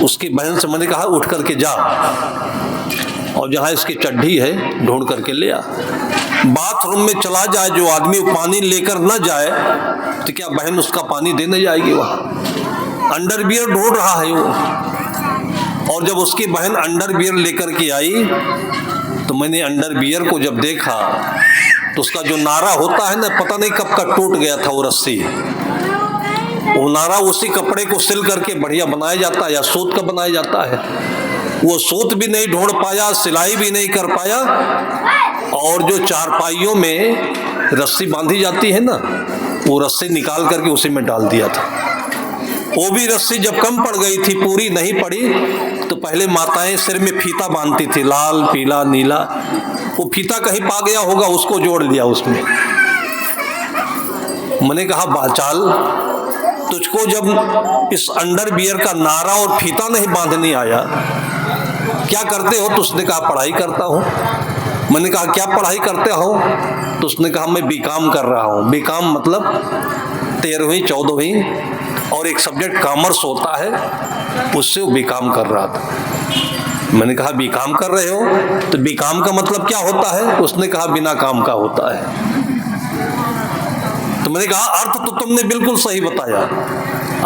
उसकी बहन से मैंने कहा उठ करके जा और जहाँ इसकी चड्ढी है ढूंढ करके ले आ। बाथरूम में चला जाए जो आदमी पानी लेकर न जाए तो क्या बहन उसका पानी देने जाएगी? वहाँ अंडरवियर ढूंढ रहा है वो। और जब उसकी बहन अंडरवियर लेकर के आई तो मैंने अंडरवियर को जब देखा तो उसका जो नारा होता है ना, पता नहीं कब का टूट गया था वो रस्सी। वो नारा उसी कपड़े को सिल करके बढ़िया बनाया जाता है या सूत का बनाया जाता है। वो सूत भी नहीं ढूंढ पाया, सिलाई भी नहीं कर पाया, और जो चारपाइयों में रस्सी बांधी जाती है ना, वो रस्सी निकाल करके उसी में डाल दिया था। वो भी रस्सी जब कम पड़ गई थी, पूरी नहीं पड़ी, तो पहले माताएं सिर में फीता बांधती थी, लाल पीला नीला। वो फीता कहीं पा गया होगा, उसको जोड़ लिया उसमें। मैंने कहा बाचाल, तुझको जब इस अंडरवियर का नारा और फीता नहीं बांधने आया, क्या करते हो? तो उसने कहा पढ़ाई करता हूँ। मैंने कहा क्या पढ़ाई करते हो? तो उसने कहा मैं बीकॉम कर रहा हूँ। बीकॉम मतलब 13वीं 14वीं और एक सब्जेक्ट कॉमर्स होता है, उससे वो बीकॉम कर रहा था। मैंने कहा बीकॉम कर रहे हो तो बीकॉम का मतलब क्या होता है? उसने कहा बिना काम का होता है। तो मैंने कहा अर्थ तो तुमने बिल्कुल सही बताया।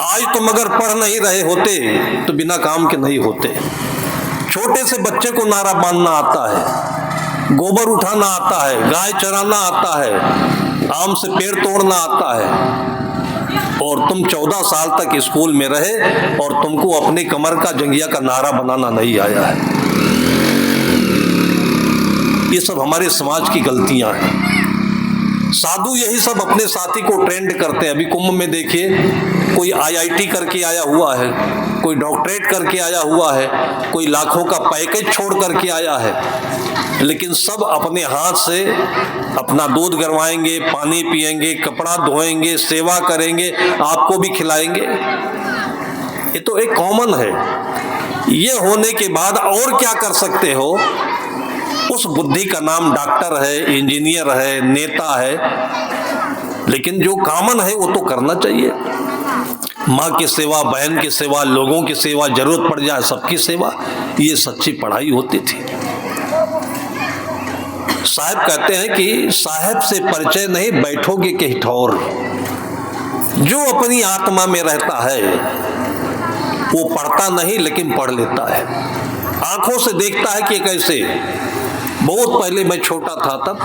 आज तुम अगर पढ़ नहीं रहे होते तो बिना काम के नहीं होते। छोटे से बच्चे को नारा बांधना आता है, गोबर उठाना आता है, गाय चराना आता है, आम से पेड़ तोड़ना आता है, और तुम 14 साल तक स्कूल में रहे और तुमको अपने कमर का जंगिया का नारा बनाना नहीं आया है। ये सब हमारे समाज की गलतियां हैं। साधु यही सब अपने साथी को ट्रेंड करते हैं। अभी कुंभ में देखिए, कोई IIT करके आया हुआ है, कोई डॉक्टरेट करके आया हुआ है, कोई लाखों का पैकेज छोड़ करके आया है, लेकिन सब अपने हाथ से अपना दूध गरवाएंगे, पानी पिएंगे, कपड़ा धोएंगे, सेवा करेंगे, आपको भी खिलाएंगे। ये तो एक कॉमन है। ये होने के बाद और क्या कर सकते हो? उस बुद्धि का नाम डॉक्टर है, इंजीनियर है, नेता है, लेकिन जो कॉमन है वो तो करना चाहिए। माँ की सेवा, बहन की सेवा, लोगों की सेवा, जरूरत पड़ जाए सबकी सेवा, ये सच्ची पढ़ाई होती थी। साहब कहते हैं कि साहब से परिचय नहीं, बैठोगे के ठौर। जो अपनी आत्मा में रहता है वो पढ़ता नहीं लेकिन पढ़ लेता है, आंखों से देखता है कि कैसे। बहुत पहले मैं छोटा था, तब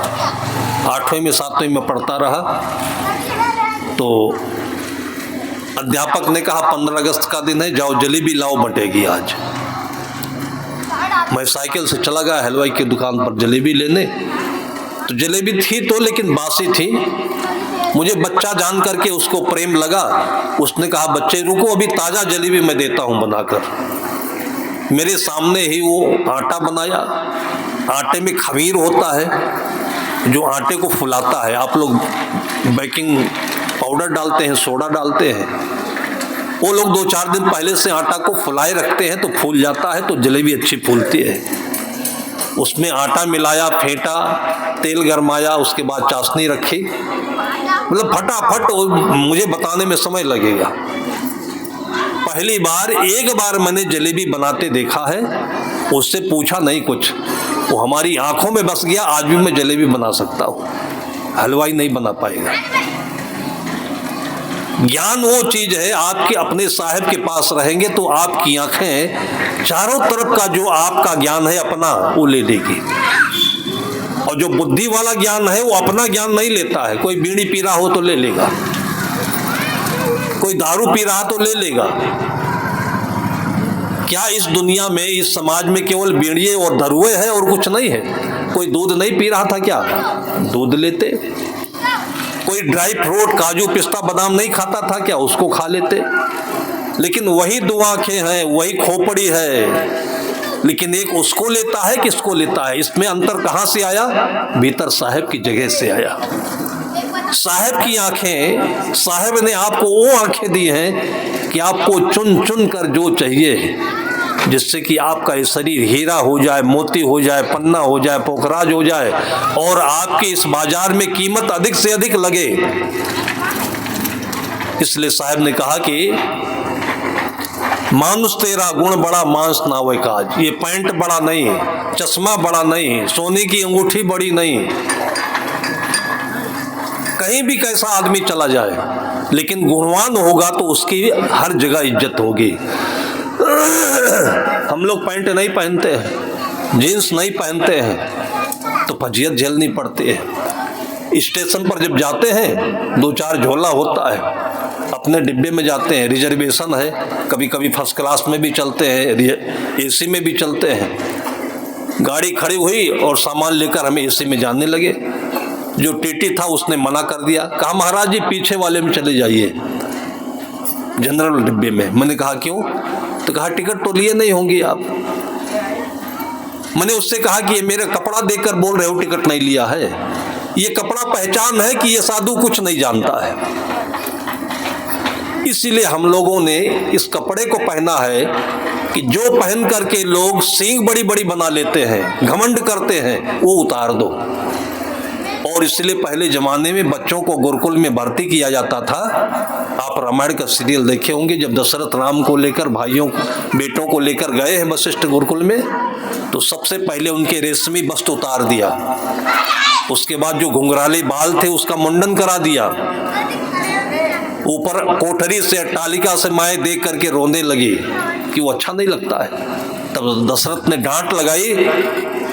8वीं में 7वीं में पढ़ता रहा, तो अध्यापक ने कहा 15 अगस्त का दिन है, जाओ जलेबी लाओ, बटेगी आज। मैं साइकिल से चला गया हलवाई की दुकान पर जलेबी लेने। तो जलेबी थी तो, लेकिन बासी थी। मुझे बच्चा जान करके उसको प्रेम लगा। उसने कहा बच्चे रुको, अभी ताज़ा जलेबी मैं देता हूँ बनाकर। मेरे सामने ही वो आटा बनाया। आटे में खमीर होता है जो आटे को फुलाता है। आप लोग बेकिंग पाउडर डालते हैं, सोडा डालते हैं, वो लोग 2-4 दिन पहले से आटा को फुलाए रखते हैं तो फूल जाता है, तो जलेबी अच्छी फूलती है। उसमें आटा मिलाया, फेंटा, तेल गरमाया, उसके बाद चाशनी रखी। मतलब फटाफट, मुझे बताने में समय लगेगा। पहली बार एक बार मैंने जलेबी बनाते देखा है, उससे पूछा नहीं कुछ, वो हमारी आंखों में बस गया। आज भी मैं जलेबी बना सकता हूँ, हलवाई नहीं बना पाएगा। ज्ञान वो चीज है, आपके अपने साहब के पास रहेंगे तो आपकी आंखें चारों तरफ का जो आपका ज्ञान है अपना वो ले लेगी। और जो बुद्धि वाला ज्ञान है वो अपना ज्ञान नहीं लेता है। कोई बीड़ी पी रहा हो तो ले लेगा, कोई दारू पी रहा तो ले लेगा। क्या इस दुनिया में, इस समाज में केवल बीड़िए और दारुए है और कुछ नहीं है? कोई दूध नहीं पी रहा था क्या? दूध लेते। कोई ड्राई फ्रूट, काजू, पिस्ता, बादाम नहीं खाता था क्या? उसको खा लेते। लेकिन वही दो आंखें हैं, वही खोपड़ी है, लेकिन एक उसको लेता है, किसको लेता है? इसमें अंतर कहां से आया? भीतर साहब की जगह से आया। साहब की आंखें, साहब ने आपको वो आंखें दी हैं कि आपको चुन चुन कर जो चाहिए, जिससे कि आपका ये शरीर हीरा हो जाए, मोती हो जाए, पन्ना हो जाए, पोखराज हो जाए, और आपके इस बाजार में कीमत अधिक से अधिक लगे। इसलिए साहब ने कहा कि मानुष तेरा गुण बड़ा मांस नावे काज। ये पैंट बड़ा नहीं, चश्मा बड़ा नहीं, सोने की अंगूठी बड़ी नहीं, कहीं भी कैसा आदमी चला जाए, लेकिन गुणवान होगा तो उसकी हर जगह इज्जत होगी। हम लोग पैंट नहीं पहनते हैं, जीन्स नहीं पहनते हैं, तो फजीयत झेलनी पड़ती है। स्टेशन पर जब जाते हैं 2-4 झोला होता है, अपने डिब्बे में जाते हैं, रिजर्वेशन है, कभी कभी फर्स्ट क्लास में भी चलते हैं, एसी में भी चलते हैं। गाड़ी खड़ी हुई और सामान लेकर हमें एसी में जाने लगे। जो टीटी था उसने मना कर दिया, कहा महाराज जी पीछे वाले में चले जाइए, जनरल डिब्बे में। मैंने कहा क्यों? तो कहा टिकट तो लिए नहीं होंगी आप। मैंने उससे कहा कि ये मेरा कपड़ा देखकर बोल रहे हो टिकट नहीं लिया है? ये कपड़ा पहचान है कि ये साधु कुछ नहीं जानता है। इसीलिए हम लोगों ने इस कपड़े को पहना है कि जो पहन करके लोग सींग बड़ी बड़ी बना लेते हैं, घमंड करते हैं, वो उतार दो। और इसलिए पहले जमाने में बच्चों को गुरुकुल में भर्ती किया जाता था। आप रामायण का सीरियल देखे होंगे, जब दशरथ राम को लेकर भाइयों बेटों को लेकर गए हैं वशिष्ठ गुरुकुल में, तो सबसे पहले उनके रेशमी वस्त्र उतार दिया। उसके बाद जो घुंघराले बाल थे उसका मुंडन करा दिया। ऊपर कोठरी से अट्टालिका से माए देख करके रोने लगी कि वो अच्छा नहीं लगता है। तब दशरथ ने डांट लगाई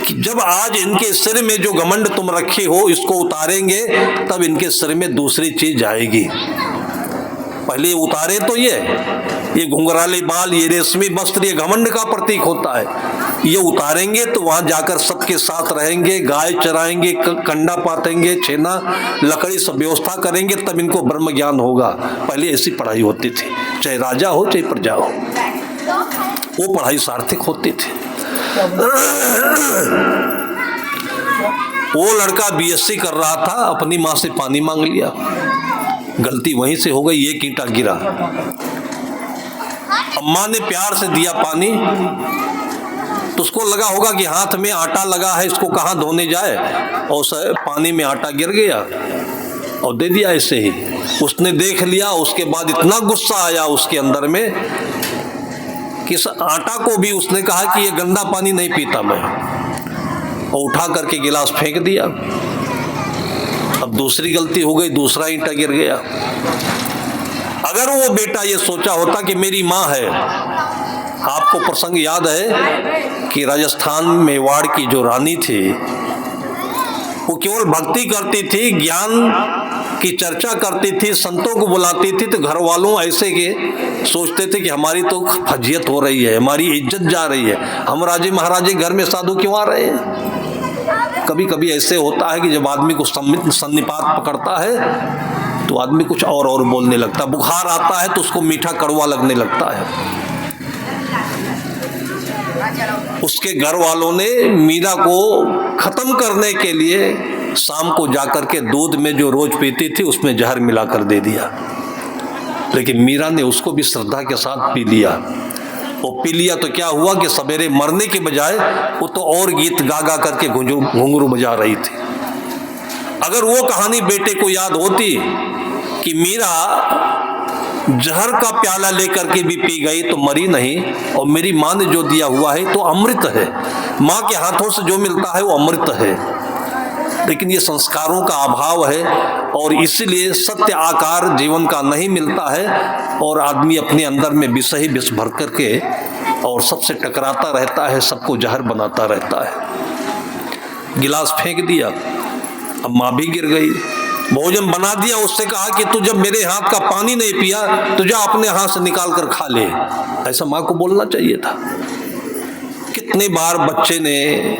कि जब आज इनके सिर में जो घमंड तुम रखे हो इसको उतारेंगे तब इनके सिर में दूसरी चीज आएगी। पहले उतारे तो ये घुंघराले बाल, ये रेशमी वस्त्र, ये घमंड का प्रतीक होता है। ये उतारेंगे तो वहां जाकर सबके साथ रहेंगे, गाय चराएंगे, कंडा पातेंगे, छेना लकड़ी सब व्यवस्था करेंगे, तब इनको ब्रह्म ज्ञान होगा। पहले ऐसी पढ़ाई होती थी, चाहे राजा हो चाहे प्रजा हो, वो पढ़ाई सार्थक होती थी। वो लड़का बीएससी कर रहा था, अपनी माँ से पानी मांग लिया, गलती वहीं से हो गई, एक ईंटा गिरा। अम्मा ने प्यार से दिया पानी, तो उसको लगा होगा कि हाथ में आटा लगा है, इसको कहाँ धोने जाए, और पानी में आटा गिर गया और दे दिया ऐसे ही। उसने देख लिया, उसके बाद इतना गुस्सा आया उसके अंदर में कि इस आटा को भी उसने कहा कि ये गंदा पानी नहीं पीता मैं, और उठा करके गिलास फेंक दिया। अब दूसरी गलती हो गई, दूसरा ईंटा गिर गया। अगर वो बेटा ये सोचा होता कि मेरी माँ है, आपको प्रसंग याद है कि राजस्थान मेवाड़ की जो रानी थी वो केवल भक्ति करती थी, ज्ञान की चर्चा करती थी, संतों को बुलाती थी, तो घर वालों ऐसे के सोचते थे कि हमारी तो फजीयत हो रही है, हमारी इज्जत जा रही है, हम राजे महाराजे घर में साधु क्यों आ रहे हैं। कभी कभी ऐसे होता है कि जब आदमी को सन्निपात पकड़ता है तो आदमी कुछ और बोलने लगता है, बुखार आता है तो उसको मीठा कड़वा लगने लगता है। उसके घर वालों ने मीरा को खत्म करने के लिए शाम को जाकर के दूध में जो रोज पीती थी उसमें जहर मिलाकर दे दिया, लेकिन मीरा ने उसको भी श्रद्धा के साथ पी लिया। वो पी लिया तो क्या हुआ कि सवेरे मरने के बजाय वो तो और गीत गा गा करके घुंघरू बजा रही थी। अगर वो कहानी बेटे को याद होती कि मीरा जहर का प्याला लेकर के भी पी गई तो मरी नहीं, और मेरी माँ ने जो दिया हुआ है तो अमृत है, माँ के हाथों से जो मिलता है वो अमृत है। लेकिन ये संस्कारों का अभाव है और इसलिए सत्य आकार जीवन का नहीं मिलता है, और आदमी अपने अंदर में विष ही विष भर करके और सबसे टकराता रहता है, सबको जहर बनाता रहता है। गिलास फेंक दिया, अब माँ भी गिर गई। भोजन बना दिया, उससे कहा कि तू जब मेरे हाथ का पानी नहीं पिया तो जा अपने हाथ से निकाल कर खा ले। ऐसा माँ को बोलना चाहिए था। कितने बार बच्चे ने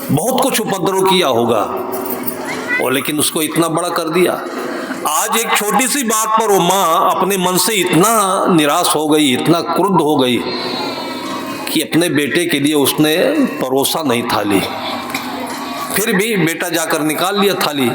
बहुत कुछ उपद्रव किया होगा और लेकिन उसको इतना बड़ा कर दिया। आज एक छोटी सी बात पर वो माँ अपने मन से इतना निराश हो गई, इतना क्रुद्ध हो गई कि अपने बेटे के लिए उसने परोसा नहीं थाली। फिर भी बेटा जाकर निकाल लिया थाली,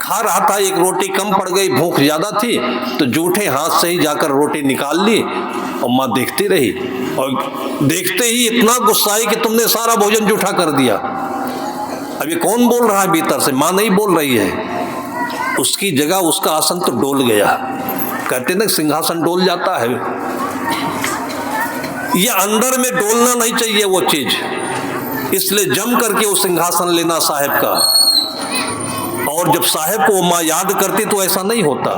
खा रहा था, एक रोटी कम पड़ गई, भूख ज्यादा थी तो जूठे हाथ से ही जाकर रोटी निकाल ली और माँ देखती रही, और देखते ही इतना गुस्सा आई कि तुमने सारा भोजन जूठा कर दिया। अब ये कौन बोल रहा है भीतर से? माँ नहीं बोल रही है, उसकी जगह उसका आसन तो डोल गया। कहते ना सिंहासन डोल जाता है, ये अंदर में डोलना नहीं चाहिए वो चीज, इसलिए जम करके वो सिंहासन लेना साहेब का। और जब साहेब को माँ याद करती तो ऐसा नहीं होता,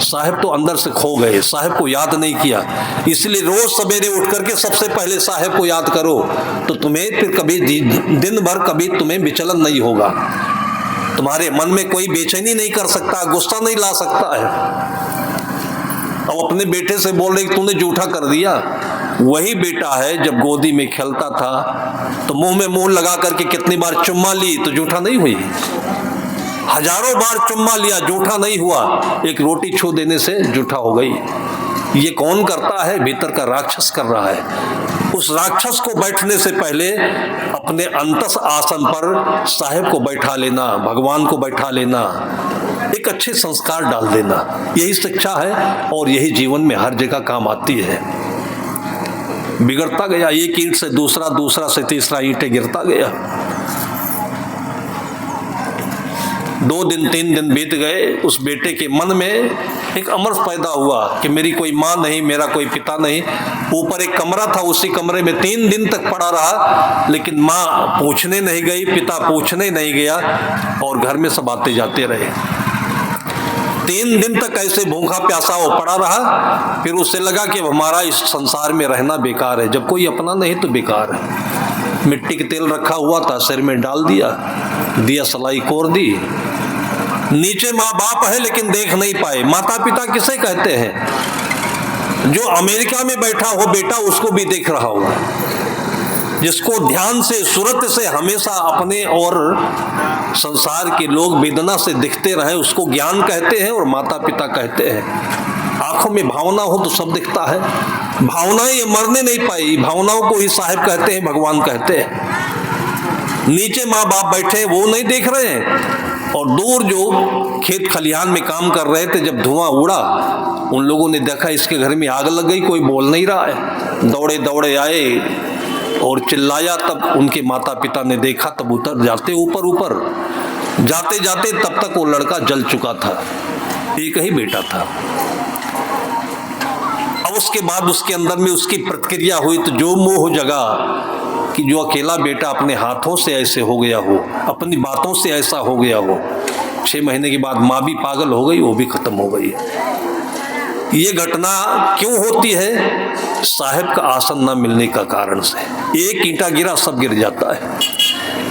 साहेब तो अंदर से खो गए, साहेब को याद नहीं किया। इसलिए रोज सवेरे उठ करके सबसे पहले साहेब को याद करो, तो तुम्हें फिर कभी दिन भर कभी तुम्हें विचलन नहीं होगा, तुम्हारे मन में कोई बेचैनी नहीं कर सकता, गुस्सा नहीं ला सकता है। अब अपने बेटे से बोल रहे तूने जूठा कर दिया, वही बेटा है जब गोदी में खेलता था तो मुंह में मुंह लगा करके कितनी बार चुम्मा ली तो जूठा नहीं हुई, हजारों बार चुम्मा लिया जूठा नहीं हुआ, एक रोटी छू देने से जूठा हो गई। ये कौन करता है? भीतर का राक्षस कर रहा है। उस राक्षस को बैठने से पहले अपने अंतस आसन पर साहेब को बैठा लेना, भगवान को बैठा लेना, एक अच्छे संस्कार डाल देना, यही शिक्षा है और यही जीवन में हर जगह काम आती है। बिगड़ता गया, एक ईंट से दूसरा, दूसरा से तीसरा ईंटें गिरता गया। 2 दिन 3 दिन बीत गए, उस बेटे के मन में एक अमर्ष पैदा हुआ कि मेरी कोई माँ नहीं, मेरा कोई पिता नहीं। ऊपर एक कमरा था, उसी कमरे में 3 दिन तक पड़ा रहा, लेकिन माँ पूछने नहीं गई, पिता पूछने नहीं गया और घर में सब आते जाते रहे। 3 दिन तक ऐसे भूखा प्यासा वो पड़ा रहा। फिर उसे लगा कि हमारा इस संसार में रहना बेकार है, जब कोई अपना नहीं तो बेकार है। मिट्टी का तेल रखा हुआ था, सिर में डाल दिया, दिया सलाई कोर दी। नीचे माँ बाप है लेकिन देख नहीं पाए। माता पिता किसे कहते हैं? जो अमेरिका में बैठा हो बेटा उसको भी देख रहा हो, जिसको ध्यान से सूरत से हमेशा अपने और संसार के लोग वेदना से दिखते रहे, उसको ज्ञान कहते हैं और माता पिता कहते हैं। आंखों में भावना हो तो सब दिखता है, भावनाएं ये मरने नहीं पाई, भावनाओं को ही साहिब कहते हैं, भगवान कहते हैं। नीचे माँ बाप बैठे वो नहीं देख रहे हैं और दूर जो खेत खलिहान में काम कर रहे थे, जब धुआं उड़ा उन लोगों ने देखा इसके घर में आग लग गई, कोई बोल नहीं रहा है। दौड़े दौड़े आए और चिल्लाया, तब उनके माता पिता ने देखा, तब उतर जाते ऊपर जाते जाते तब तक वो लड़का जल चुका था, एक ही बेटा था। अब उसके बाद उसके अंदर में उसकी प्रतिक्रिया हुई तो जो मोह जगा कि जो अकेला बेटा अपने हाथों से ऐसे हो गया हो, अपनी बातों से ऐसा हो गया हो। 6 महीने के बाद माँ भी पागल हो गई, वो भी खत्म हो गई। ये घटना क्यों होती है? साहिब का आसन न मिलने का कारण से। एक ईंटा गिरा सब गिर जाता है।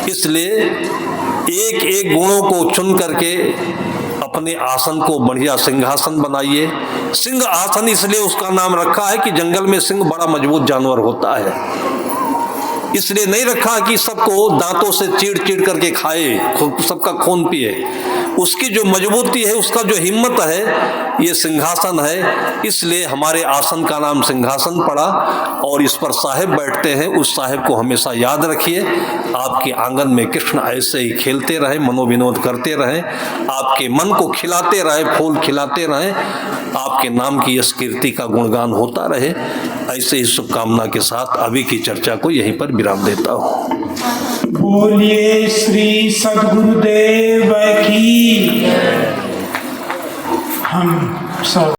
इसलिए एक एक गुणों को चुन करके अपने आसन को बढ़िया सिंहासन बनाइए। सिंह आसन इसलिए उसका नाम रखा है कि जंगल में सिंह बड़ा मजबूत जानवर होता है, इसलिए नहीं रखा कि सबको दांतों से चीड़ चीड़ करके खाए, सबका खून पिए। उसकी जो मजबूती है, उसका जो हिम्मत है, ये सिंहासन है। इसलिए हमारे आसन का नाम सिंहासन पड़ा और इस पर साहिब बैठते हैं। उस साहिब को हमेशा याद रखिए। आपके आंगन में कृष्ण ऐसे ही खेलते रहे, मनोविनोद करते रहें, आपके मन को खिलाते रहे, फूल खिलाते रहें, आपके नाम की यश कीर्ति का गुणगान होता रहे। ऐसे ही शुभकामना के साथ अभी की चर्चा को यहीं पर विराम देता हूँ। बोलिए श्री सद्गुरुदेव की। हम सब